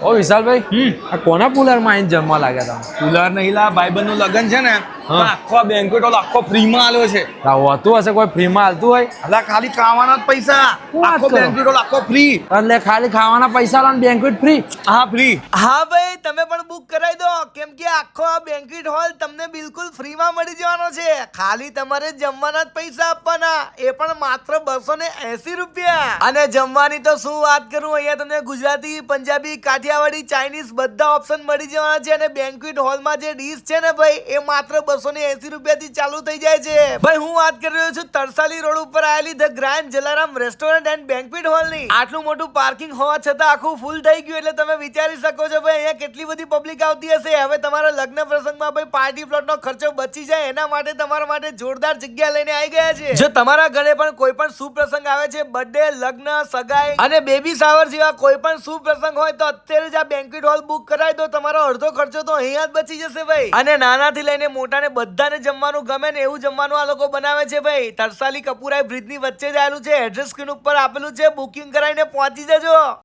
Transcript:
ઓ વિશાલભાઈ આ કોના પુલર માં આઈને જમવા લાગ્યા તમે? કુલર નહીં લા, ભાઈબંધ નું લગન છે ને તો આખો બેન્ક્વેટ હોલ આખો ફ્રી માં આલ્યો છે. હોતું હશે, કોઈ ફ્રી માં હાલતું હોય? અલા ખાલી ખાવાના જ પૈસા, શું વાત આખો કરો? બેન્ક્વેટ હોલ આખો ફ્રી. એટલે ખાલી ખાવાના પૈસા લો બેન્ક્વેટ ફ્રી? હા ફ્રી. હા ભાઈ, તમે પણ બુક કરાવી દો, કેમ કે આખો આ બેન્ક્વેટ હોલ તમને બિલકુલ ફ્રી માં મળી જવાનો છે. ખાલી તમારે જમવાના જ પૈસા આપવાના, એ પણ માત્ર 280 રૂપિયા. અને જમવાની તો શું વાત કરું, અહીંયા તમને ગુજરાતી, પંજાબી, કાઠિયાવાડી, ચાઇનીઝ બધા ઓપ્શન મળી જવાના છે. અને બેન્ક્વેટ હોલમાં જે ડીશ છે ને ભાઈ, એ માત્ર 280 રૂપિયાથી ચાલુ થઈ જાય છે. ભાઈ હું વાત કરી રહ્યો છું તરસાલી રોડ ઉપર આવેલી the grand Jalaram restaurant and banquet હોલની. આટલું મોટું પાર્કિંગ હોવા છતાં આખું ફૂલ થઈ ગયું, એટલે તમે વિચારી શકો છો ભાઈ અહીંયા કેટલી બધી પબ્લિક આવતી હશે. હવે તમારા લગ્ન પ્રસંગમાં ભાઈ પાર્ટી પ્લોટનો ખર્ચો બચી જાય એના માટે તમારા માટે જોરદાર જગ્યા લઈને આવી ગયા છે. જો તમારા ઘરે પણ કોઈ પણ શુભ પ્રસંગ આવે છે, બર્થડે, લગ્ન, સગાઈ અને બેબી શાવર જેવા કોઈ પણ શુભ પ્રસંગ હોય તો અત્યારે જ આ બેન્ક્વેટ હોલ બુક કરાવી દો. તમારો અડધો ખર્ચો તો અહીંયા જ બચી જશે ભાઈ. અને નાનાથી લઈને મોટાને બધાને જમવાનું ગમે ને એવું જમવાનું આ લોકો બનાવે છે ભાઈ. તરસાલી કપૂરાઈ બ્રિજની વચ્ચે જ આવેલું છે. એડ્રેસ સ્ક્રીન ઉપર આપેલું છે, બુકિંગ કરાવીને પહોંચી જજો.